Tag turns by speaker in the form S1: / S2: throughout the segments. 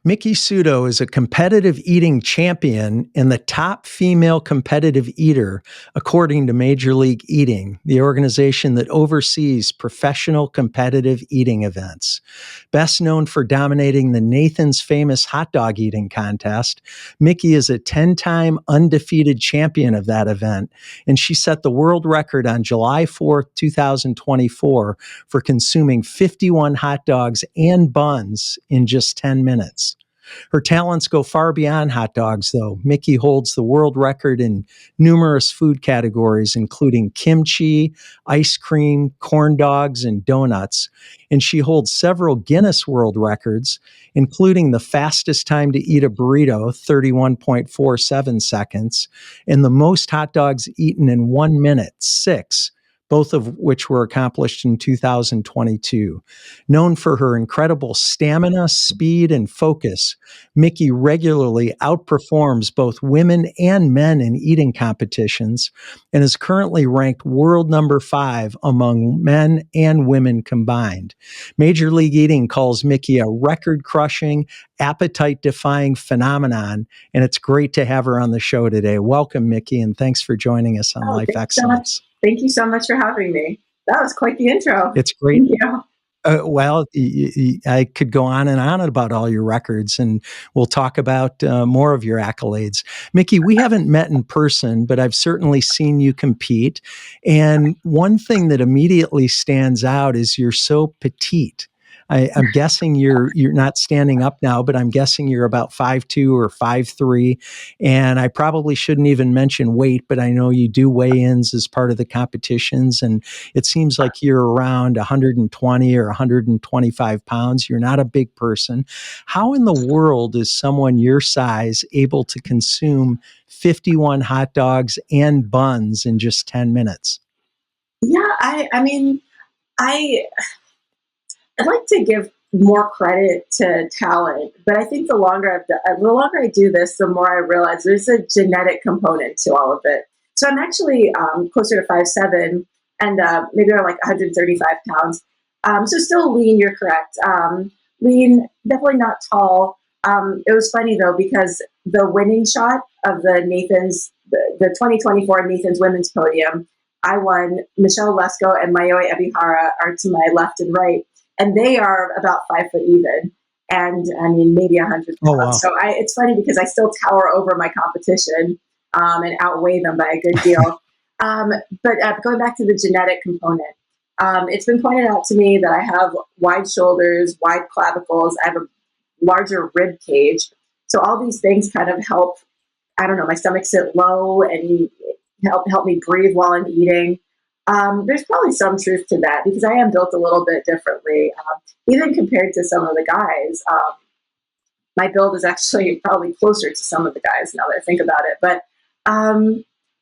S1: Miki Sudo is a competitive eating champion and the top female competitive eater, according to Major League Eating, the organization that oversees professional competitive eating events. Best known for dominating the Nathan's Famous hot dog eating contest, Miki is a 10-time undefeated champion of that event, and she set the world record on July 4th, 2024 for consuming 51 hot dogs and buns in just 10 minutes. Her talents go far beyond hot dogs, though. Miki holds the world record in numerous food categories, including kimchi, ice cream, corn dogs, and donuts. And she holds several Guinness World Records, including the fastest time to eat a burrito, 31.47 seconds, and the most hot dogs eaten in 1 minute, 6, both of which were accomplished in 2022. Known for her incredible stamina, speed, and focus, Miki regularly outperforms both women and men in eating competitions and is currently ranked world number 5 among men and women combined. Major League Eating calls Miki a record-crushing, appetite-defying phenomenon, and it's great to have her on the show today. Welcome, Miki, and thanks for joining us on Life Excellence.
S2: Thank you so much for having me. That was quite the intro.
S1: It's great.
S2: Thank you.
S1: Well, I could go on and on about all your records, and we'll talk about more of your accolades. Miki, we haven't met in person, but I've certainly seen you compete. And one thing that immediately stands out is you're so petite. I'm guessing you're not standing up now, but I'm guessing you're about 5'2" or 5'3". And I probably shouldn't even mention weight, but I know you do weigh-ins as part of the competitions. And it seems like you're around 120 or 125 pounds. You're not a big person. How in the world is someone your size able to consume 51 hot dogs and buns in just 10 minutes?
S2: Yeah, I'd like to give more credit to talent, but I think the longer I do this, the more I realize there's a genetic component to all of it. So I'm actually closer to 5'7" and maybe around like 135 pounds. So still lean, you're correct. Lean, definitely not tall. It was funny though, because the winning shot of the 2024 Nathan's Women's Podium, I won. Michelle Lesko and Mayoi Ebihara are to my left and right. And they are about 5 foot even, and I mean maybe 100 pounds.
S1: Oh, wow.
S2: So it's funny because I still tower over my competition and outweigh them by a good deal. But going back to the genetic component, it's been pointed out to me that I have wide shoulders, wide clavicles. I have a larger rib cage. So all these things kind of help. I don't know. My stomach sit low and help me breathe while I'm eating. There's probably some truth to that because I am built a little bit differently, even compared to some of the guys. My build is actually probably closer to some of the guys now that I think about it. But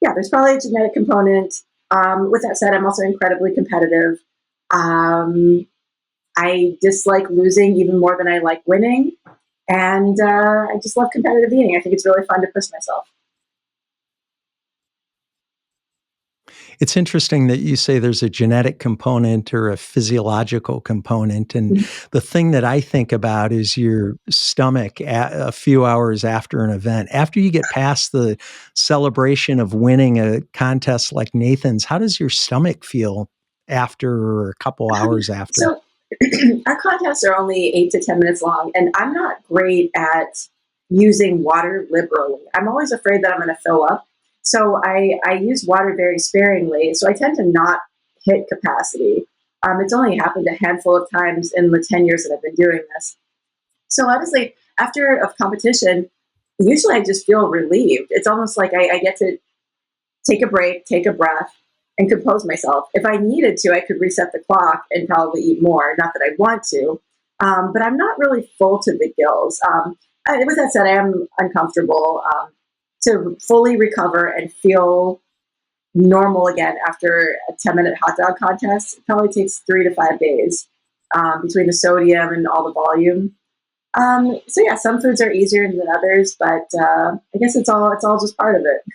S2: yeah, there's probably a genetic component. With that said, I'm also incredibly competitive. I dislike losing even more than I like winning. And I just love competitive eating. I think it's really fun to push myself.
S1: It's interesting that you say there's a genetic component or a physiological component. And the thing that I think about is your stomach a few hours after an event. After you get past the celebration of winning a contest like Nathan's, how does your stomach feel after or a couple hours after?
S2: So our contests are only 8 to 10 minutes long, and I'm not great at using water liberally. I'm always afraid that I'm going to fill up. So I use water very sparingly. So I tend to not hit capacity. It's only happened a handful of times in the 10 years that I've been doing this. So honestly, after a competition, usually I just feel relieved. It's almost like I get to take a break, take a breath, and compose myself. If I needed to, I could reset the clock and probably eat more. Not that I want to, but I'm not really full to the gills. With that said, I am uncomfortable. To fully recover and feel normal again after a 10-minute hot dog contest, it probably takes 3 to 5 days between the sodium and all the volume. So yeah, some foods are easier than others, but I guess it's all just part of it.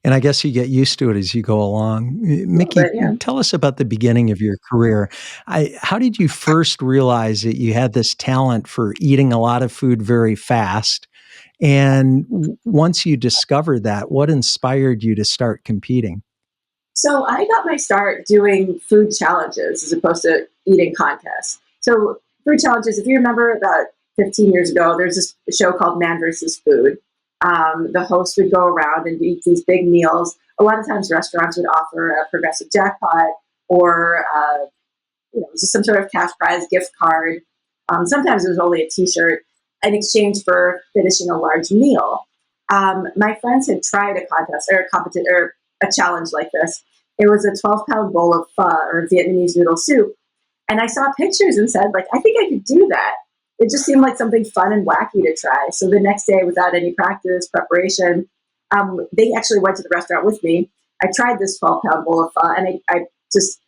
S1: And I guess you get used to it as you go along. Mickey,
S2: But yeah.
S1: tell us about the beginning of your career. How did you first realize that you had this talent for eating a lot of food very fast? And once you discovered that, what inspired you to start competing?
S2: So I got my start doing food challenges as opposed to eating contests. So food challenges, if you remember about 15 years ago, there's this show called Man versus Food. The host would go around and eat these big meals. A lot of times restaurants would offer a progressive jackpot or just some sort of cash prize gift card. Sometimes it was only a T-shirt in exchange for finishing a large meal. My friends had tried a contest or a competition or a challenge like this. It was a 12-pound bowl of pho or Vietnamese noodle soup. And I saw pictures and said, like, I think I could do that. It just seemed like something fun and wacky to try. So the next day, without any preparation, they actually went to the restaurant with me. I tried this 12-pound bowl of pho, and I just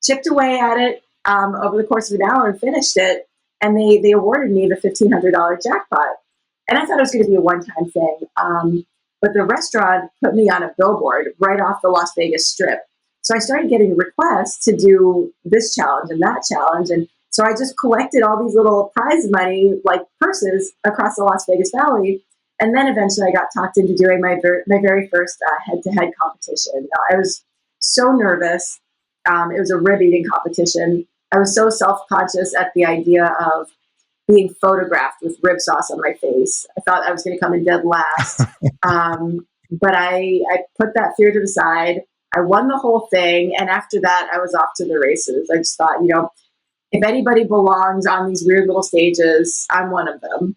S2: chipped away at it over the course of an hour and finished it. And they awarded me the $1,500 jackpot. And I thought it was going to be a one-time thing. But the restaurant put me on a billboard right off the Las Vegas Strip. So I started getting requests to do this challenge and that challenge. And so I just collected all these little prize money, like purses, across the Las Vegas Valley. And then eventually I got talked into doing my very first head-to-head competition. I was so nervous. It was a rib eating competition. I was so self-conscious at the idea of being photographed with rib sauce on my face. I thought I was going to come in dead last. But I put that fear to the side. I won the whole thing. And after that, I was off to the races. I just thought, if anybody belongs on these weird little stages, I'm one of them.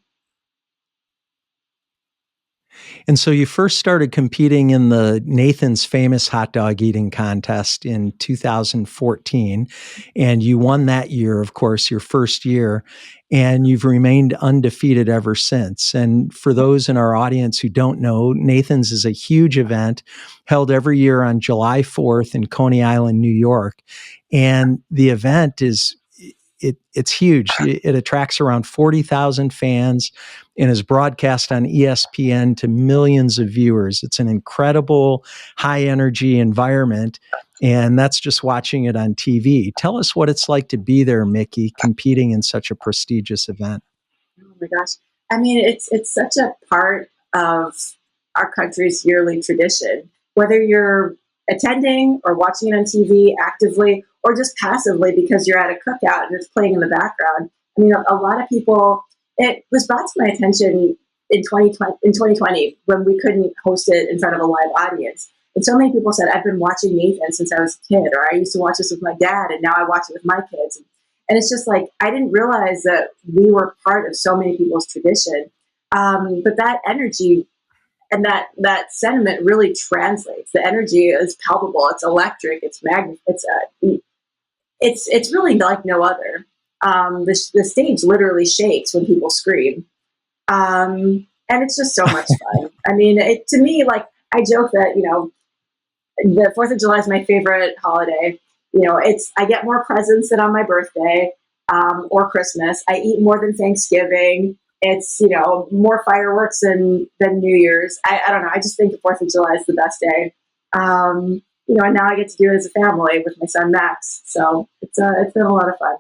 S1: And so you first started competing in the Nathan's Famous Hot Dog Eating Contest in 2014, and you won that year, of course, your first year, and you've remained undefeated ever since. And for those in our audience who don't know, Nathan's is a huge event held every year on July 4th in Coney Island, New York. And the event it's huge. It attracts around 40,000 fans and is broadcast on ESPN to millions of viewers. It's an incredible high energy environment. And that's just watching it on TV. Tell us what it's like to be there, Mickey, competing in such a prestigious event.
S2: Oh my gosh. I mean, it's such a part of our country's yearly tradition. Whether you're attending or watching it on TV actively or just passively because you're at a cookout and it's playing in the background. I mean, a lot of people, it was brought to my attention in 2020 when we couldn't host it in front of a live audience. And so many people said, I've been watching Nathan since I was a kid, or I used to watch this with my dad, and now I watch it with my kids. And it's just like, I didn't realize that we were part of so many people's tradition. But that energy and that sentiment really translates. The energy is palpable. It's electric. It's it's really like no other. The stage literally shakes when people scream, and it's just so much fun. I mean, to me, like I joke that the 4th of July is my favorite holiday. I get more presents than on my birthday or Christmas. I eat more than Thanksgiving. It's, more fireworks than New Year's. I don't know. I just think the 4th of July is the best day. And now I get to do it as a family with my son, Max. So it's been a lot of fun.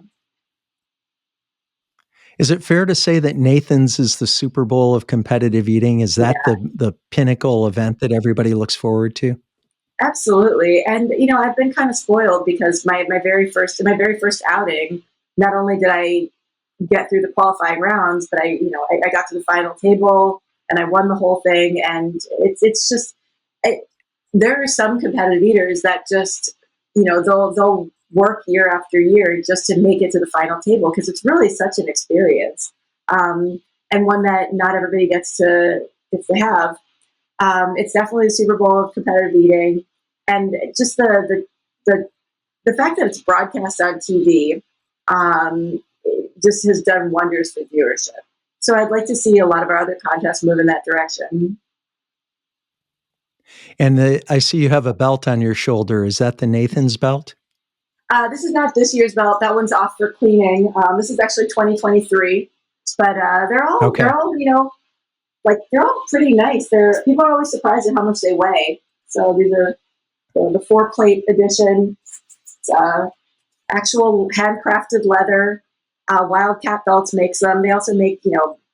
S1: Is it fair to say that Nathan's is the Super Bowl of competitive eating? Is that the pinnacle event that everybody looks forward to?
S2: Absolutely. And, I've been kind of spoiled because my very first outing, not only did I get through the qualifying rounds, but I got to the final table and I won the whole thing. And it's just, there are some competitive eaters that just, they'll work year after year just to make it to the final table because it's really such an experience, and one that not everybody gets to have. It's definitely the Super Bowl of competitive eating, and just the fact that it's broadcast on TV it just has done wonders for viewership. So I'd like to see a lot of our other contests move in that direction.
S1: And I see you have a belt on your shoulder. Is that the Nathan's belt?
S2: This is not this year's belt. That one's off for cleaning. This is actually 2023, but they're all they're all pretty nice. People are always surprised at how much they weigh. So these are the 4-plate edition. It's, actual handcrafted leather. Wildcat Belts makes them. They also make,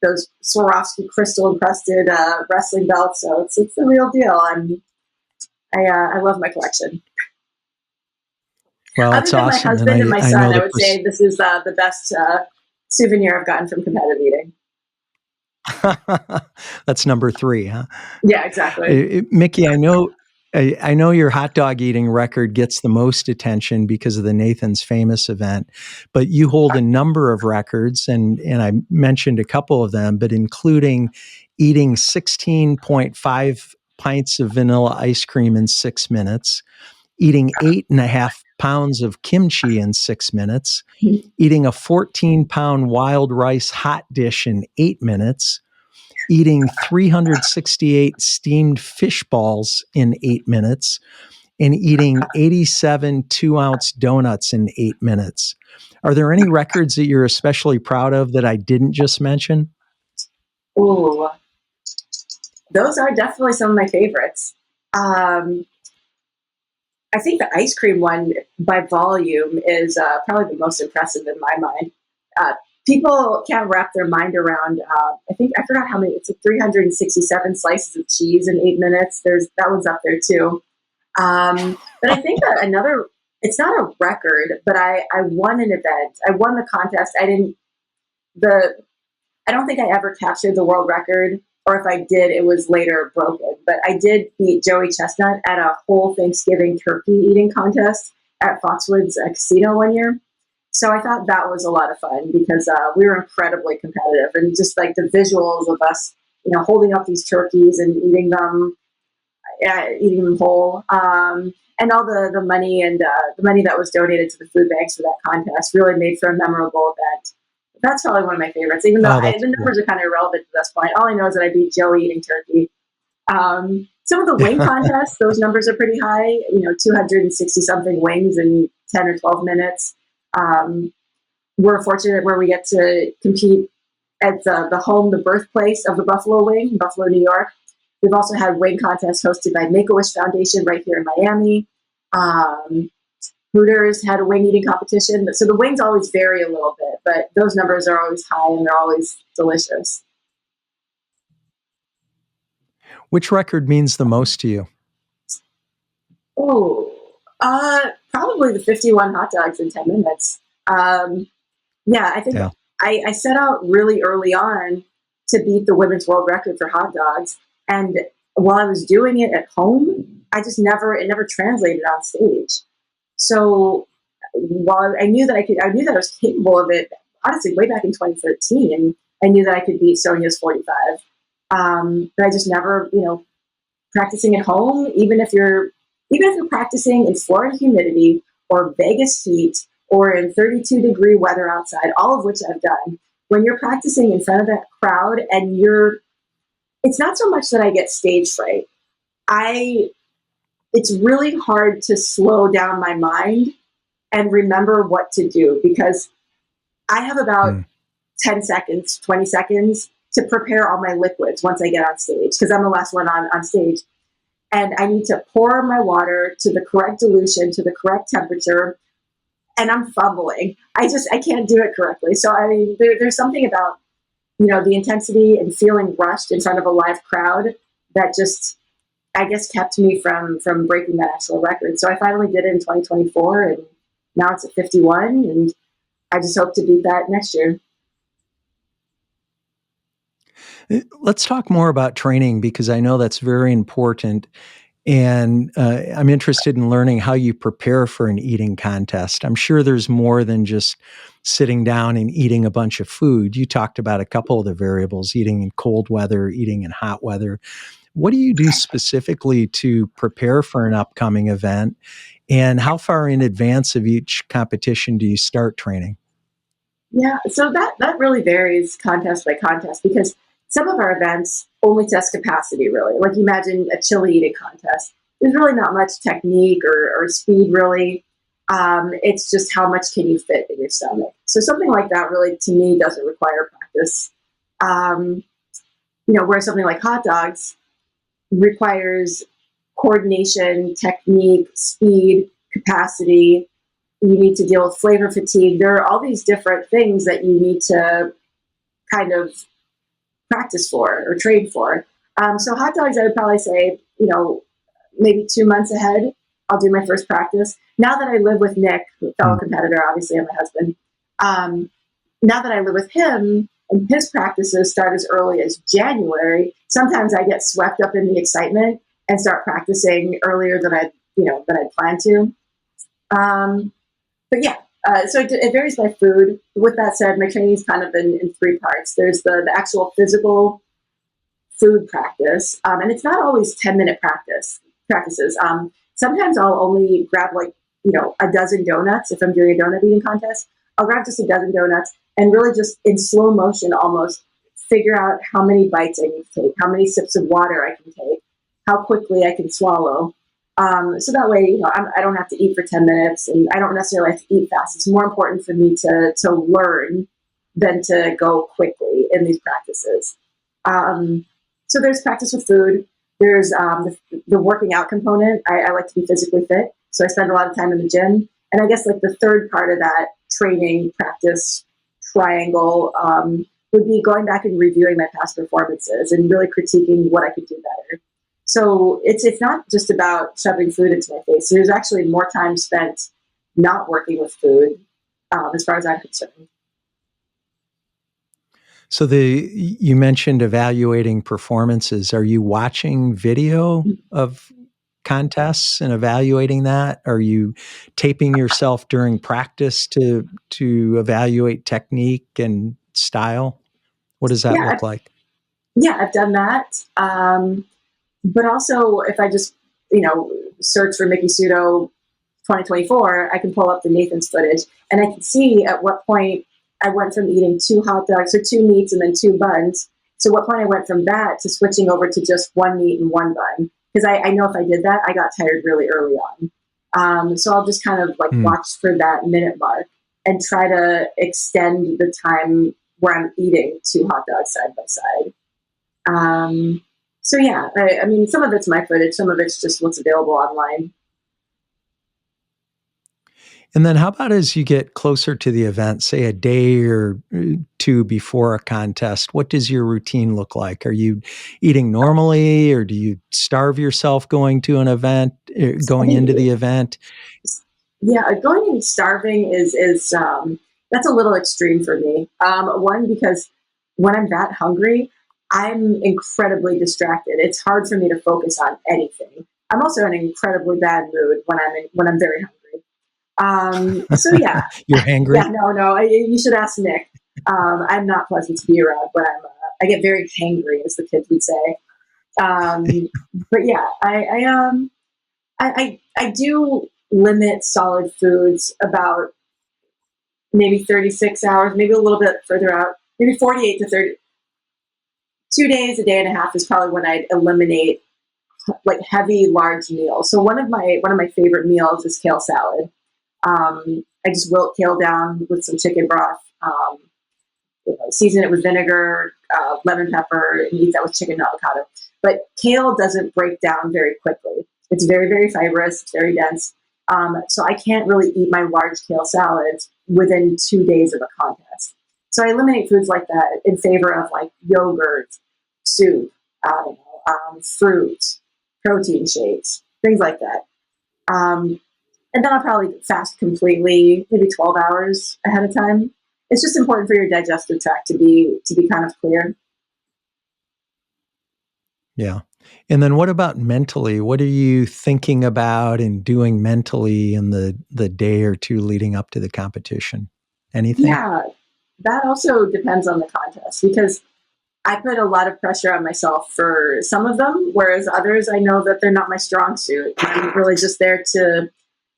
S2: those Swarovski crystal encrusted wrestling belts. So it's the real deal. I love my collection.
S1: Well,
S2: Other
S1: it's
S2: than my
S1: awesome.
S2: husband and my
S1: I know
S2: son, I would say this is the best souvenir I've gotten from competitive eating.
S1: That's number 3, huh?
S2: Yeah, exactly.
S1: Miki, I know your hot dog eating record gets the most attention because of the Nathan's Famous event, but you hold a number of records, and I mentioned a couple of them, but including eating 16.5 pints of vanilla ice cream in 6 minutes, eating 8.5 pounds of kimchi in 6 minutes, eating a 14-pound wild rice hot dish in 8 minutes, eating 368 steamed fish balls in 8 minutes, and eating 87 2-ounce donuts in 8 minutes. Are there any records that you're especially proud of that I didn't just mention?
S2: Ooh, those are definitely some of my favorites. I think the ice cream one by volume is probably the most impressive in my mind. People can't wrap their mind around. I forgot how many. It's like 367 slices of cheese in 8 minutes. That one's up there too. But I think another. It's not a record, but I won an event. I won the contest. I don't think I ever captured the world record, or if I did, it was later broken. But I did beat Joey Chestnut at a whole Thanksgiving turkey eating contest at Foxwoods Casino one year. So I thought that was a lot of fun because we were incredibly competitive, and just like the visuals of us, holding up these turkeys and eating them whole, and all the money and the money that was donated to the food banks for that contest really made for a memorable event. That's probably one of my favorites, even though the numbers are kind of irrelevant to this point. All I know is that I beat Joey eating turkey. Some of the wing contests, those numbers are pretty high, 260 something wings in 10 or 12 minutes. We're fortunate where we get to compete at the birthplace of the Buffalo Wing in Buffalo, New York. We've also had wing contests hosted by Make-A-Wish Foundation right here in Miami. Hooters had a wing eating competition. So the wings always vary a little bit, but those numbers are always high and they're always delicious.
S1: Which record means the most to you?
S2: Oh, probably the 51 hot dogs in 10 minutes. I think I set out really early on to beat the women's world record for hot dogs. And while I was doing it at home, it never translated on stage. So while I knew that I was capable of it, honestly, way back in 2013, and I knew that I could beat Sonia's 45. But I just never, practicing at home, even if you're practicing in Florida humidity or Vegas heat or in 32-degree weather outside, all of which I've done, when you're practicing in front of that crowd and it's not so much that I get stage fright. It's really hard to slow down my mind and remember what to do because I have about 10 seconds, 20 seconds to prepare all my liquids once I get on stage because I'm the last one on stage. And I need to pour my water to the correct dilution, to the correct temperature, and I'm fumbling. I can't do it correctly. So, there's something about, the intensity and feeling rushed in front of a live crowd that just, I guess, kept me from breaking that actual record. So I finally did it in 2024, and now it's at 51, and I just hope to beat that next year.
S1: Let's talk more about training because I know that's very important. And I'm interested in learning how you prepare for an eating contest. I'm sure there's more than just sitting down and eating a bunch of food. You talked about a couple of the variables, eating in cold weather, eating in hot weather. What do you do specifically to prepare for an upcoming event? And how far in advance of each competition do you start training?
S2: Yeah, so that really varies contest by contest because some of our events only test capacity, really. Like imagine a chili eating contest. There's really not much technique or speed, really. It's just how much can you fit in your stomach. So something like that really, to me, doesn't require practice. Where something like hot dogs requires coordination, technique, speed, capacity. You need to deal with flavor fatigue. There are all these different things that you need to kind of practice for or train for. So hot dogs, I would probably say, maybe 2 months ahead, I'll do my first practice. Now that I live with Nick, fellow competitor, obviously, and my husband, now that I live with him and his practices start as early as January, sometimes I get swept up in the excitement and start practicing earlier than I planned to. But yeah, so it varies by food. With that said, my training is kind of in 3 parts. There's the actual physical food practice, and it's not always 10-minute practices. Sometimes I'll only grab a dozen donuts if I'm doing a donut eating contest. I'll grab just a dozen donuts and really just in slow motion almost figure out how many bites I need to take, how many sips of water I can take, how quickly I can swallow. So that way, I don't have to eat for 10 minutes and I don't necessarily have to eat fast. It's more important for me to learn than to go quickly in these practices. So there's practice with food. There's the working out component. I like to be physically fit, so I spend a lot of time in the gym. And I guess the third part of that training practice triangle would be going back and reviewing my past performances and really critiquing what I could do better. So it's not just about shoving food into my face. There's actually more time spent not working with food, as far as I'm concerned.
S1: So you mentioned evaluating performances. Are you watching video of contests and evaluating that? Are you taping yourself during practice to evaluate technique and style? What does that look like?
S2: Yeah, I've done that. But also, if I just search for Miki Sudo 2024, I can pull up the Nathan's footage, and I can see at what point I went from eating 2 hot dogs or 2 meats and then 2 buns. So what point I went from that to switching over to just 1 meat and 1 bun. Because I know if I did that, I got tired really early on. So I'll just kind of watch for that minute mark and try to extend the time where I'm eating 2 hot dogs side by side. So yeah, I mean, some of it's my footage, some of it's just what's available online.
S1: And then how about as you get closer to the event, say a day or 2 before a contest, what does your routine look like? Are you eating normally, or do you starve yourself going to an event, going into the event?
S2: Yeah, going and starving is that's a little extreme for me. One, because when I'm that hungry, I'm incredibly distracted. It's hard for me to focus on anything. I'm also in an incredibly bad mood when I'm very hungry. So yeah,
S1: you're hangry.
S2: Yeah, no. You should ask Nick. I'm not pleasant to be around, but I get very hangry, as the kids would say. But yeah, I do limit solid foods about maybe 36 hours, maybe a little bit further out, maybe 48 to 30. 2 days, a day and a half is probably when I'd eliminate heavy, large meals. So one of my favorite meals is kale salad. I just wilt kale down with some chicken broth, season it with vinegar, lemon pepper, and eat that with chicken and avocado. But kale doesn't break down very quickly. It's very, very fibrous. It's very dense. So I can't really eat my large kale salads within 2 days of a contest. So I eliminate foods like that in favor of yogurt, soup, fruit, protein shakes, things like that. And then I'll probably fast completely, maybe 12 hours ahead of time. It's just important for your digestive tract to be kind of clear.
S1: Yeah. And then what about mentally? What are you thinking about and doing mentally in the day or 2 leading up to the competition? Anything?
S2: Yeah, that also depends on the contest, because I put a lot of pressure on myself for some of them, whereas others, I know that they're not my strong suit. I'm really just there to,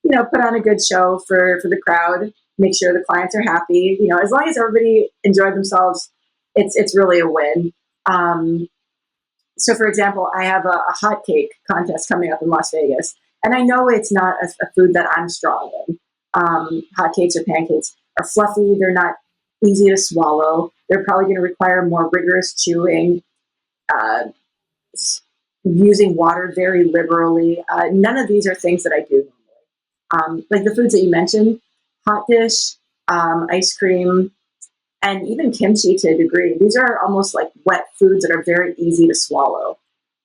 S2: put on a good show for the crowd, make sure the clients are happy. As long as everybody enjoyed themselves, it's really a win. So for example, I have a hot cake contest coming up in Las Vegas, and I know it's not a food that I'm strong in. Hot cakes or pancakes are fluffy. They're not easy to swallow. They're probably going to require more rigorous chewing. using water very liberally. None of these are things that I do normally. Like the foods that you mentioned, hot dish, ice cream, and even kimchi to a degree. These are almost like wet foods that are very easy to swallow.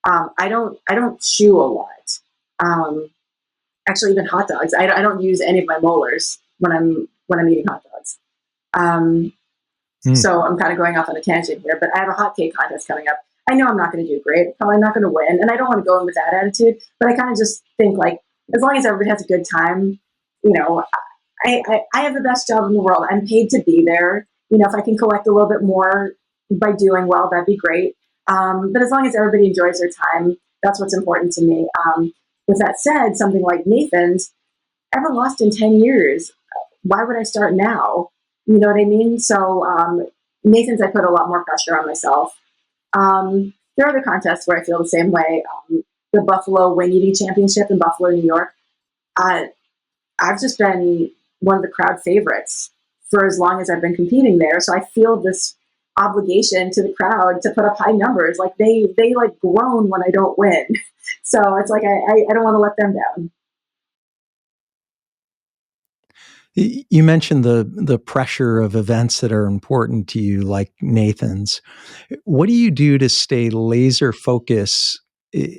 S2: I don't chew a lot. Actually, even hot dogs. I don't use any of my molars when I'm eating hot dogs. So I'm kind of going off on a tangent here, but I have a hot cake contest coming up. I know I'm not going to do great, probably not going to win, and I don't want to go in with that attitude. But I kind of just think like, as long as everybody has a good time, you know, I have the best job in the world. I'm paid to be there. You know, if I can collect a little bit more by doing well, that'd be great. But as long as everybody enjoys their time, that's what's important to me. With that said, something like Nathan's, I haven't lost in 10 years. Why would I start now? You know what I mean? So Nathan's, I put a lot more pressure on myself. There are other contests where I feel the same way. The Buffalo Wing Eating Championship in Buffalo, New York. I've just been one of the crowd favorites for as long as I've been competing there. So I feel this obligation to the crowd to put up high numbers. Like they like groan when I don't win. So it's like I don't want to let them down.
S1: You mentioned the pressure of events that are important to you, like Nathan's. What do you do to stay laser focused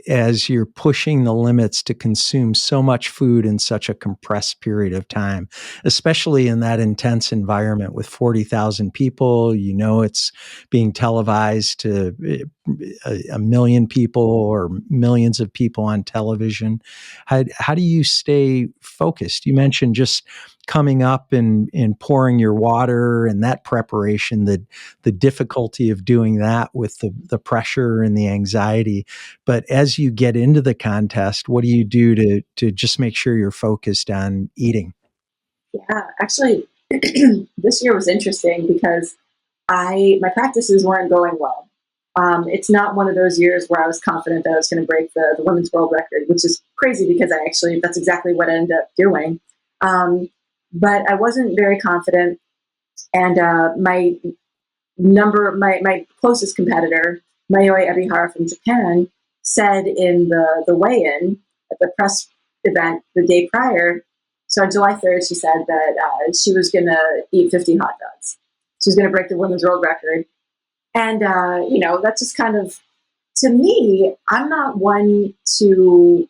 S1: as you're pushing the limits to consume so much food in such a compressed period of time, especially in that intense environment with 40,000 people? You know, it's being televised to a million people or millions of people on television. How do you stay focused? You mentioned just coming up and pouring your water and that preparation, the difficulty of doing that with the pressure and the anxiety. But as you get into the contest, what do you do to just make sure you're focused on eating?
S2: Yeah, actually, this year was interesting because my practices weren't going well. It's not one of those years where I was confident that I was going to break the women's world record, which is crazy because that's exactly what I ended up doing. But I wasn't very confident, and my closest competitor, Mayoi Ebihara from Japan, said in the weigh-in at the press event the day prior. So on July 3rd, she said that she was going to eat 50 hot dogs. She was going to break the women's world record. And, that's just kind of, to me, I'm not one to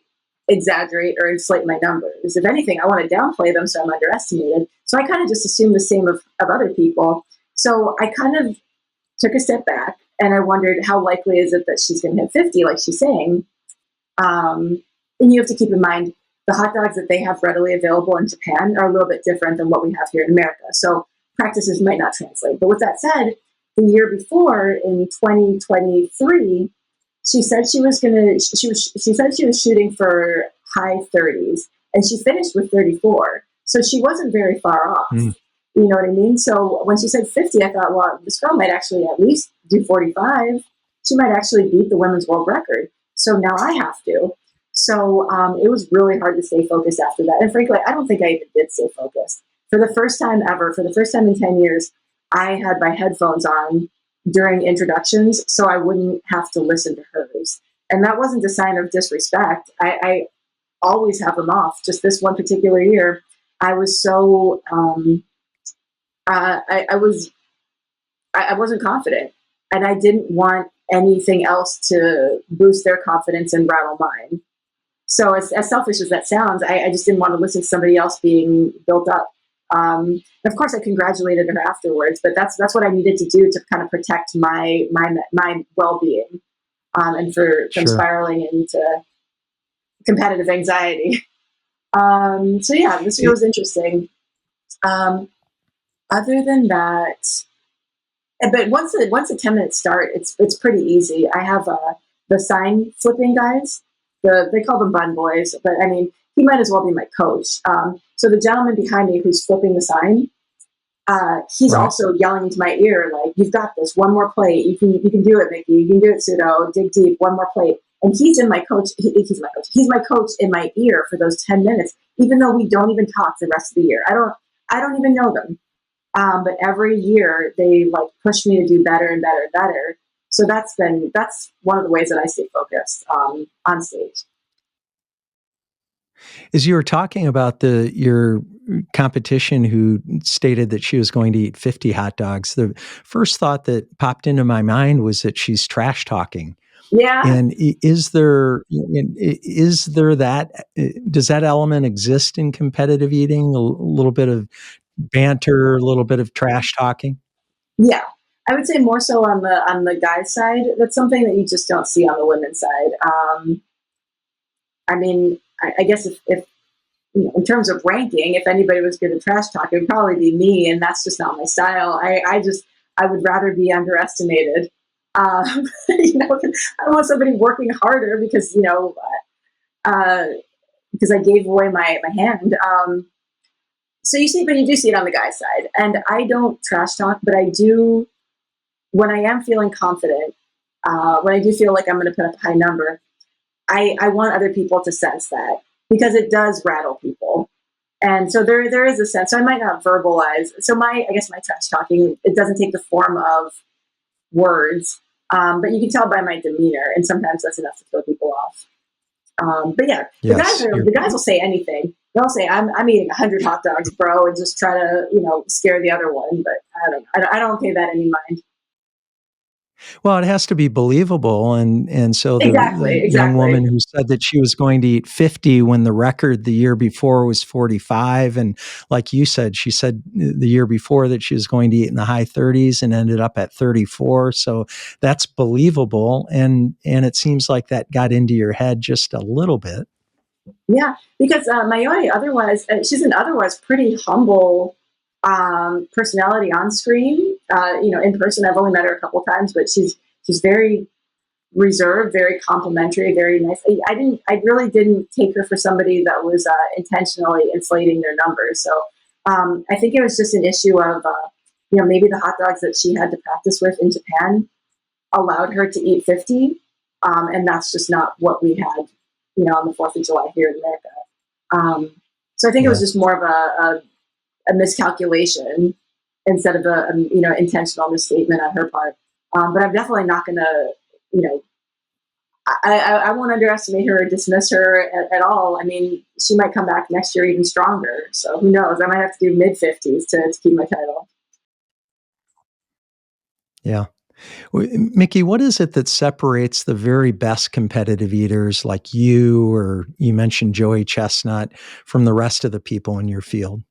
S2: exaggerate or inflate my numbers. If anything, I want to downplay them so I'm underestimated. So I kind of just assume the same of other people. So I kind of took a step back and I wondered, how likely is it that she's going to hit 50, like she's saying? And you have to keep in mind, the hot dogs that they have readily available in Japan are a little bit different than what we have here in America. So practices might not translate. But with that said, the year before, in 2023, she said she was shooting for high 30s, and she finished with 34. So she wasn't very far off. You know what I mean? So when she said 50, I thought, well, this girl might actually at least do 45. She might actually beat the women's world record. So now I have to. So it was really hard to stay focused after that. And frankly, I don't think I even did stay focused. For the first time ever, for the first time in 10 years, I had my headphones on during introductions so I wouldn't have to listen to hers. And that wasn't a sign of disrespect. I always have them off. Just this one particular year, I was so, I wasn't confident. And I didn't want anything else to boost their confidence and rattle mine. So as selfish as that sounds, I just didn't want to listen to somebody else being built up. Of course, I congratulated her afterwards, but that's what I needed to do to kind of protect my well-being, and from spiraling into competitive anxiety. So yeah, this year was interesting. Other than that, but once a 10-minute start, it's pretty easy. I have the sign flipping guys. They call them bun boys, but I mean, he might as well be my coach. So the gentleman behind me who's flipping the sign, he's also yelling into my ear, like, "You've got this. One more plate. You can do it, Miki. You can do it, Sudo. Dig deep. One more plate." And he's my coach. He's my coach in my ear for those 10 minutes, even though we don't even talk the rest of the year. I don't even know them. But every year they like push me to do better and better and better. So that's one of the ways that I stay focused on stage.
S1: As you were talking about your competition who stated that she was going to eat 50 hot dogs, the first thought that popped into my mind was that she's trash talking.
S2: Yeah,
S1: And is there that, does that element exist in competitive eating? A little bit of banter, a little bit of trash talking?
S2: yeah. I would say more so on the guys' side. That's something that you just don't see on the women's side. I mean, I guess if in terms of ranking, if anybody was good at trash talk, it would probably be me, and that's just not my style. I would rather be underestimated. I want somebody working harder because because I gave away my hand. So you do see it on the guy's side, and I don't trash talk, but I do when I am feeling confident. When I do feel like I'm going to put up a high number, I want other people to sense that because it does rattle people. And so there is a sense. So I might not verbalize. So I guess my trash talking, it doesn't take the form of words, but you can tell by my demeanor, and sometimes that's enough to throw people off. But yeah,
S1: Yes,
S2: the guys will say anything. They'll say, "I'm eating 100 hot dogs, bro," and just try to scare the other one. But I don't pay that any mind.
S1: well, it has to be believable, and so the
S2: Exactly,
S1: young
S2: exactly.
S1: woman who said that she was going to eat 50 when the record the year before was 45, and like you said, she said the year before that she was going to eat in the high 30s and ended up at 34. So that's believable, and it seems like that got into your head just a little bit.
S2: Yeah, because Mayoi, otherwise, she's an otherwise pretty humble personality on screen. In person, I've only met her a couple times, but she's very reserved, very complimentary, very nice. I really didn't take her for somebody that was intentionally inflating their numbers. So I think it was just an issue of maybe the hot dogs that she had to practice with in Japan allowed her to eat 50, and that's just not what we had, on the 4th of July here in America. So I think it was
S1: Yeah.
S2: just more of a miscalculation instead of a intentional misstatement on her part. But I'm definitely not going to, I won't underestimate her or dismiss her at all. I mean, she might come back next year even stronger. So who knows? I might have to do mid-50s to keep my title.
S1: Yeah. Mickey, what is it that separates the very best competitive eaters like you, or you mentioned Joey Chestnut, from the rest of the people in your field?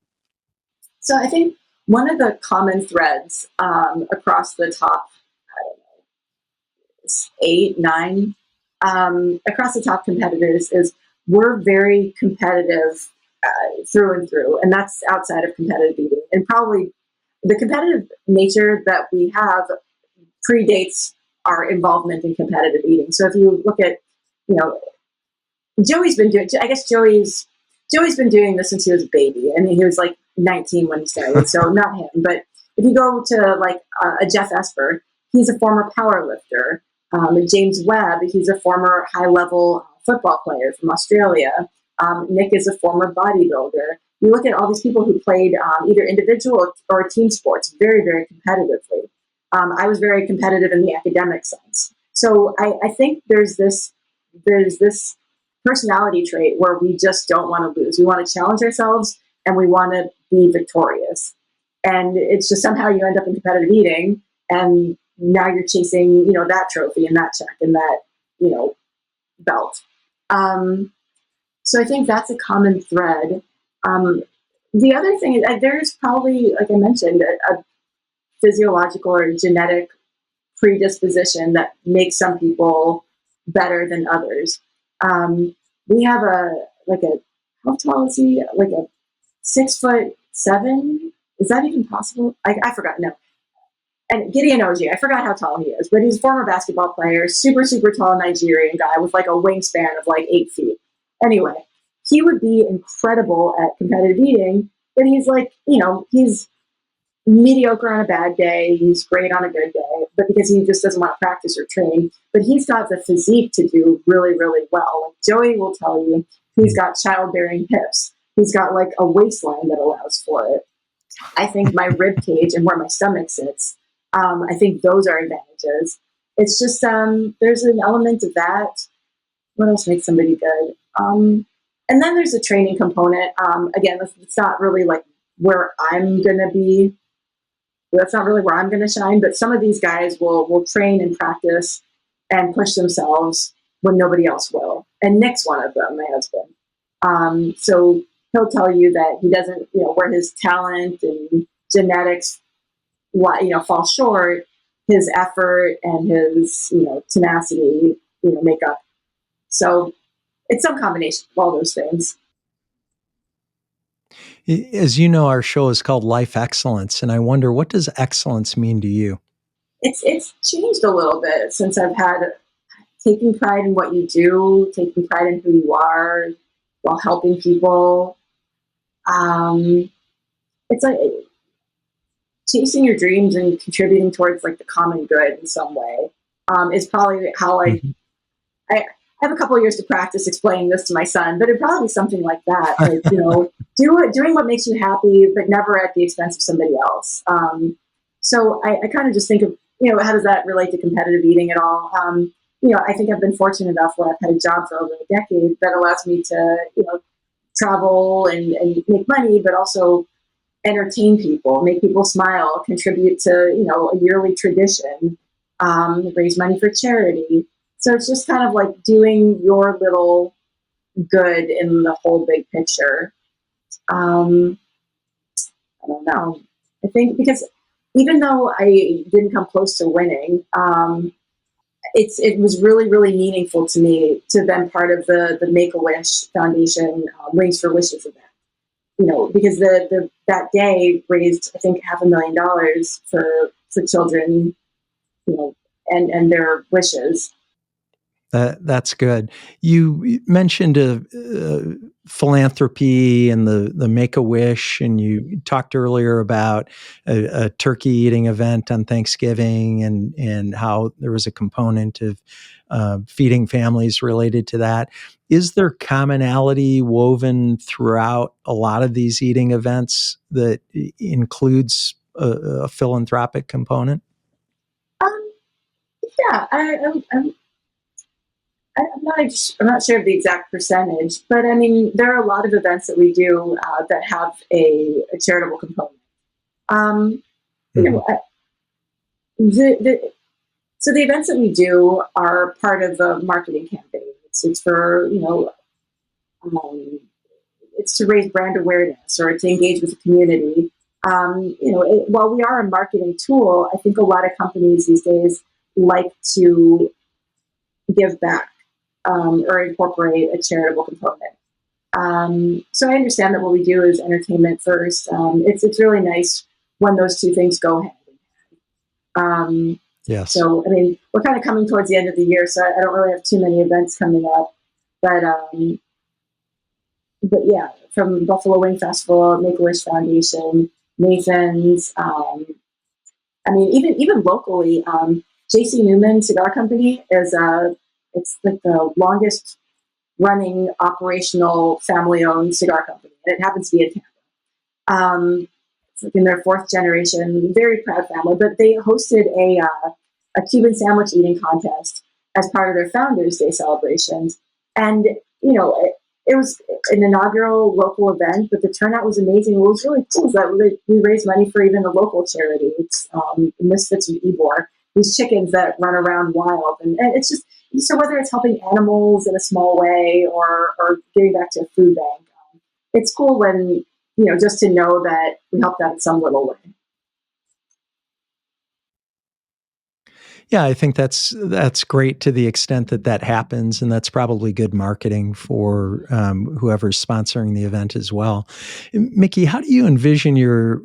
S2: So I think one of the common threads across the top, I don't know, 8, 9, across the top competitors is we're very competitive through and through, and that's outside of competitive eating. And probably the competitive nature that we have predates our involvement in competitive eating. So if you look at, you know, Joey's been doing, I guess Joey's been doing this since he was a baby. I mean, he was like 19 when he started, so not him. But if you go to like a Jeff Esper, he's a former power lifter. James Webb, he's a former high-level football player from Australia. Nick is a former bodybuilder. You look at all these people who played either individual or team sports very, very competitively. I was very competitive in the academic sense. So I think there's this personality trait where we just don't want to lose. We want to challenge ourselves and we want to be victorious. And it's just somehow you end up in competitive eating, and now you're chasing, that trophy and that check and that, belt. So I think that's a common thread. The other thing is there's probably, like I mentioned, a physiological or genetic predisposition that makes some people better than others. We have how tall is he? Like a 6'7"? Is that even possible? I forgot. No. And Gideon Oji, I forgot how tall he is, but he's a former basketball player, super, super tall Nigerian guy with like a wingspan of like 8 feet. Anyway, he would be incredible at competitive eating, but he's like, he's mediocre on a bad day. He's great on a good day, but because he just doesn't want to practice or train. But he's got the physique to do really, really well. Like Joey will tell you, he's got childbearing hips. He's got like a waistline that allows for it. I think my rib cage and where my stomach sits, I think those are advantages. it's just there's an element of that. What else makes somebody good? And then there's a training component. Again, it's not really like where I'm going to be. That's not really where I'm going to shine. But some of these guys will train and practice and push themselves when nobody else will. And Nick's one of them, my husband. So he'll tell you that he doesn't, where his talent and genetics, fall short, his effort and his, tenacity, make up. So it's some combination of all those things.
S1: As you know, our show is called Life Excellence, and I wonder, what does excellence mean to you?
S2: It's changed a little bit since I've had taking pride in what you do, taking pride in who you are while helping people. It's like chasing your dreams and contributing towards like the common good in some way is probably how I have a couple of years to practice explaining this to my son, but it'd probably be something like that. Like, doing what makes you happy, but never at the expense of somebody else. So I kind of just think of, how does that relate to competitive eating at all? I think I've been fortunate enough where I've had a job for over a decade that allows me to, travel and make money, but also entertain people, make people smile, contribute to, a yearly tradition, raise money for charity. So it's just kind of like doing your little good in the whole big picture. I don't know. I think because even though I didn't come close to winning, it was really, really meaningful to me to have been part of the Make-A-Wish Foundation Wings for Wishes event. Because that day raised, I think, $500,000 for children, and their wishes.
S1: That's good. You mentioned philanthropy and the Make-A-Wish, and you talked earlier about a turkey eating event on Thanksgiving and how there was a component of feeding families related to that. Is there commonality woven throughout a lot of these eating events that includes a philanthropic component?
S2: Yeah, I'm not sure of the exact percentage, but I mean, there are a lot of events that we do that have a charitable component. So the events that we do are part of a marketing campaign. It's for, it's to raise brand awareness or to engage with the community. While we are a marketing tool, I think a lot of companies these days like to give back. Or incorporate a charitable component. So I understand that what we do is entertainment first. It's really nice when those two things go hand in hand.
S1: Yes.
S2: So, I mean, we're kind of coming towards the end of the year, so I don't really have too many events coming up. But yeah, from Buffalo Wing Festival, Make-A-Wish Foundation, Nathan's. I mean, even locally, J.C. Newman Cigar Company is it's like the longest running operational family-owned cigar company, and it happens to be in Tampa. It's like in their fourth generation, very proud family, but they hosted a Cuban sandwich eating contest as part of their Founders Day celebrations. And, it was an inaugural local event, but the turnout was amazing. What was really cool is that we raised money for even a local charity. It's the Misfits of Ybor, these chickens that run around wild. And it's just, so whether it's helping animals in a small way or giving back to a food bank, it's cool when, just to know that we helped out in some little way.
S1: Yeah, I think that's great to the extent that happens, and that's probably good marketing for whoever's sponsoring the event as well. Miki, how do you envision your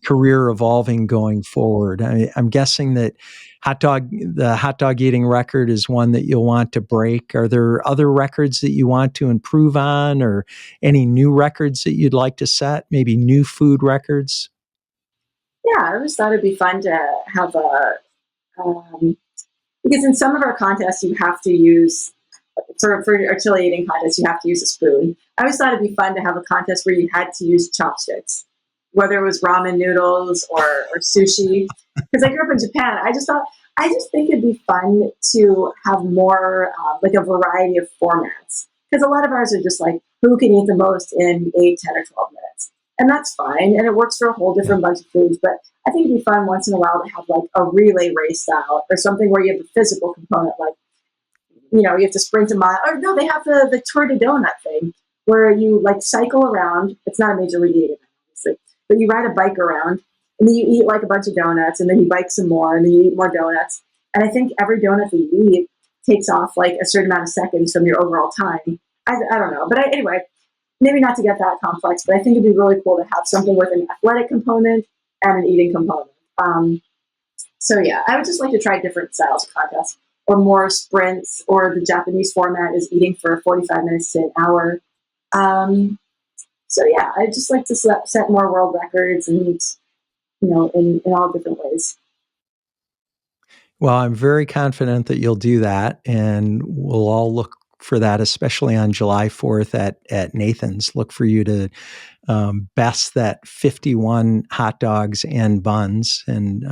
S1: career evolving going forward? I'm guessing that the hot dog eating record is one that you'll want to break. Are there other records that you want to improve on, or any new records that you'd like to set? Maybe new food records?
S2: Yeah, I always thought it'd be fun to have because in some of our contests you have to use, for our chili eating contest, you have to use a spoon. I always thought it'd be fun to have a contest where you had to use chopsticks, whether it was ramen noodles or sushi. Because I grew up in Japan, I just thought I just think it'd be fun to have more, like a variety of formats. Because a lot of ours are just like, who can eat the most in 8, 10, or 12 minutes? And that's fine. And it works for a whole different bunch of foods. But I think it'd be fun once in a while to have like a relay race style or something where you have a physical component, like, you know, you have to sprint a mile. Or no, they have the Tour de Donut thing where you like cycle around. It's not a major league eating event, obviously, but you ride a bike around and then you eat like a bunch of donuts and then you bike some more and then you eat more donuts. And I think every donut that you eat takes off like a certain amount of seconds from your overall time. I don't know. But anyway, maybe not to get that complex, but I think it'd be really cool to have something with an athletic component and an eating component. So yeah, I would just like to try different styles of contests or more sprints, or the Japanese format is eating for 45 minutes to an hour. So yeah, I just like to set more world records and, you know, in all different ways.
S1: Well, I'm very confident that you'll do that, and we'll all look for that, especially on July 4th at Nathan's. Look for you to best that 51 hot dogs and buns, and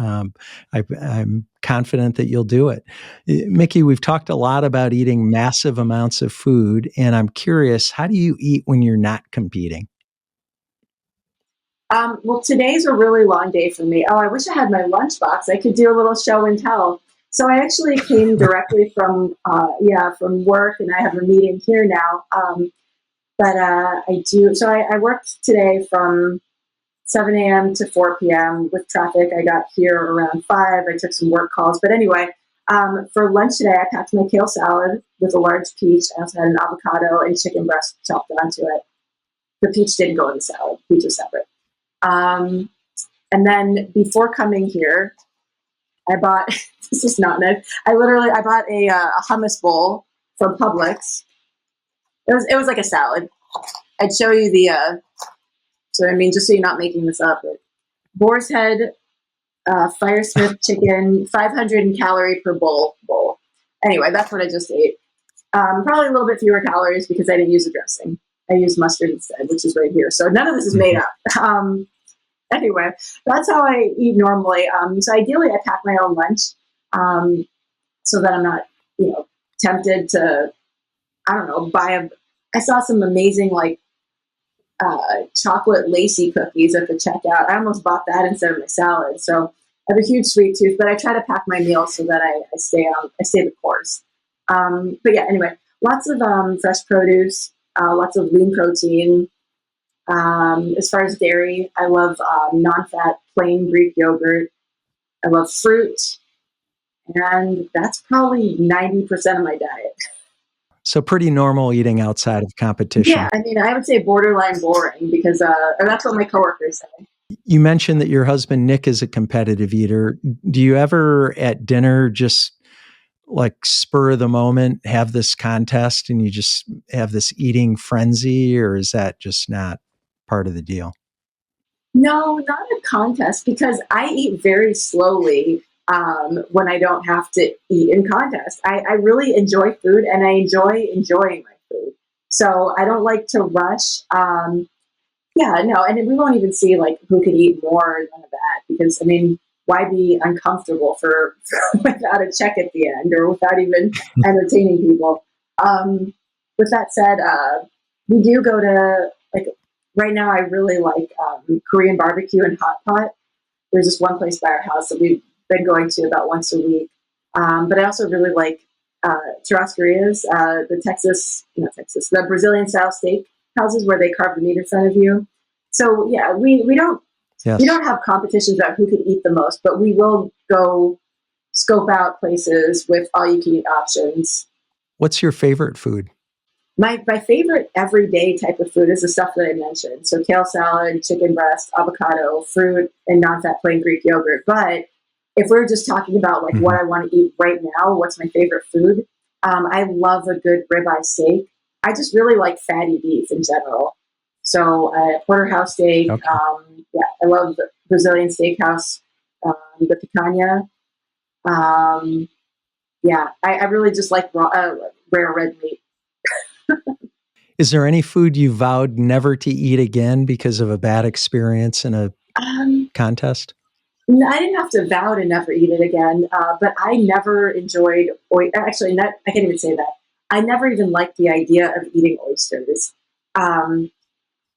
S1: I'm confident that you'll do it. Miki, we've talked a lot about eating massive amounts of food, and I'm curious, how do you eat when you're not competing?
S2: Well, today's a really long day for me. Oh, I wish I had my lunchbox. I could do a little show and tell. So I actually came directly from from work, and I have a meeting here now. But I do. So I worked today from 7 a.m. to 4 p.m. with traffic. I got here around 5. I took some work calls. But anyway, for lunch today, I packed my kale salad with a large peach. I also had an avocado and chicken breast chopped onto it. The peach didn't go in the salad. Peach was separate. And then before coming here, I bought, this is not nice. I bought a hummus bowl from Publix. It was like a salad. I'd show you so I mean, just so you're not making this up, but boar's head, Firesmith chicken, 500 calorie per bowl. Anyway, that's what I just ate. Probably a little bit fewer calories because I didn't use a dressing. I used mustard instead, which is right here. So none of this is made up. Anyway, that's how I eat normally. So ideally, I pack my own lunch so that I'm not, tempted to, I don't know, I saw some amazing like chocolate lacy cookies at the checkout. I almost bought that instead of my salad. So I have a huge sweet tooth, but I try to pack my meals so that I stay the course. But yeah, anyway, lots of fresh produce, lots of lean protein. As far as dairy, I love non-fat plain Greek yogurt. I love fruit, and that's probably 90% of my diet.
S1: So pretty normal eating outside of competition.
S2: Yeah, I mean, I would say borderline boring because, or that's what my coworkers say.
S1: You mentioned that your husband, Nick, is a competitive eater. Do you ever at dinner just like spur of the moment have this contest and you just have this eating frenzy, or is that just not part of the deal?
S2: No, not a contest because I eat very slowly when I don't have to eat in contest. I really enjoy food and I enjoy enjoying my food. So I don't like to rush. Yeah, no, and we won't even see like who could eat more than that because I mean, why be uncomfortable for without a check at the end or without even entertaining people? With that said, we do go to like right now. I really like Korean barbecue and hot pot. There's this one place by our house that we've been going to about once a week. But I also really like churrascarias, the Brazilian style steak houses where they carve the meat in front of you. So yeah, we don't have competitions about who can eat the most, but we will go scope out places with all you can eat options.
S1: What's your favorite food?
S2: My favorite everyday type of food is the stuff that I mentioned. So kale salad, chicken breast, avocado, fruit, and non-fat plain Greek yogurt. But if we're just talking about like what I want to eat right now, what's my favorite food? I love a good ribeye steak. I just really like fatty beef in general. So porterhouse steak.
S1: Okay.
S2: I love the Brazilian steakhouse, the picanha. I really just like rare red meat.
S1: Is there any food you vowed never to eat again because of a bad experience in a contest?
S2: I didn't have to vow to never eat it again, but I never enjoyed. Actually, I can't even say that. I never even liked the idea of eating oysters, no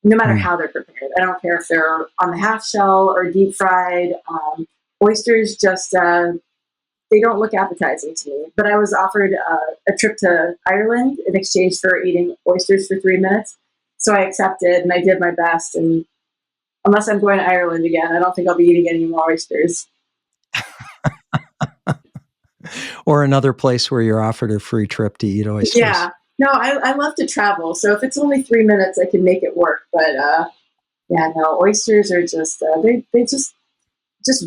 S2: matter
S1: Hmm.
S2: how they're prepared. I don't care if they're on the half shell or deep fried. Oysters just they don't look appetizing to me. But I was offered a trip to Ireland in exchange for eating oysters for 3 minutes, so I accepted and I did my best. And unless I'm going to Ireland again, I don't think I'll be eating any more oysters.
S1: Or another place where you're offered a free trip to eat oysters.
S2: Yeah. No, I love to travel. So if it's only 3 minutes, I can make it work. But yeah, no, oysters are just they just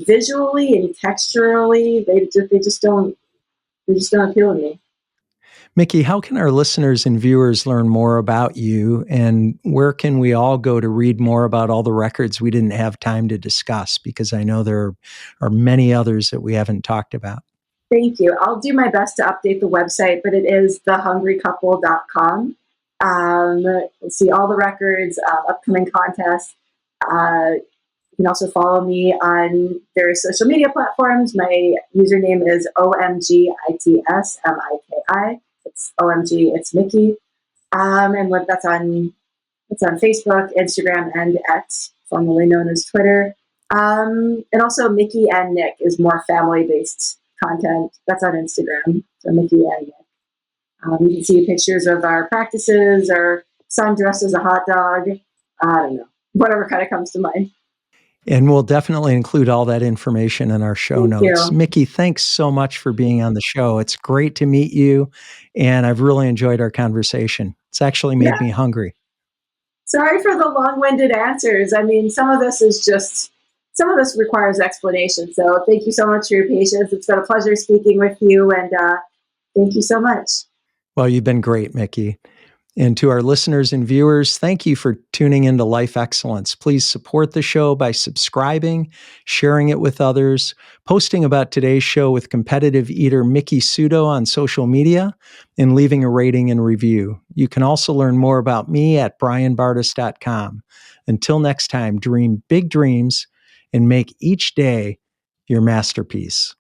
S2: visually and texturally they just don't appeal to me.
S1: Miki, how can our listeners and viewers learn more about you, and where can we all go to read more about all the records we didn't have time to discuss? Because I know there are many others that we haven't talked about.
S2: Thank you. I'll do my best to update the website, but it is thehungrycouple.com. You'll see all the records, upcoming contests. You can also follow me on various social media platforms. My username is OMGITSMIKI. It's OMG, it's Miki. And that's on Facebook, Instagram, and X, formerly known as Twitter. And also Miki and Nick is more family-based content. That's on Instagram. So Miki and Nick. You can see pictures of our practices, our son dressed as a hot dog. I don't know, whatever kind of comes to mind.
S1: And we'll definitely include all that information in our show
S2: Thank
S1: notes.
S2: you.
S1: Miki, thanks so much for being on the show. It's great to meet you, and I've really enjoyed our conversation. It's actually made
S2: Yeah.
S1: me hungry.
S2: Sorry for the long-winded answers. I mean, some of this requires explanation. So thank you so much for your patience. It's been a pleasure speaking with you, and thank you so much.
S1: Well, you've been great, Miki. And to our listeners and viewers, thank you for tuning into Life Excellence. Please support the show by subscribing, sharing it with others, posting about today's show with competitive eater Miki Sudo on social media, and leaving a rating and review. You can also learn more about me at brianbartes.com. Until next time, dream big dreams and make each day your masterpiece.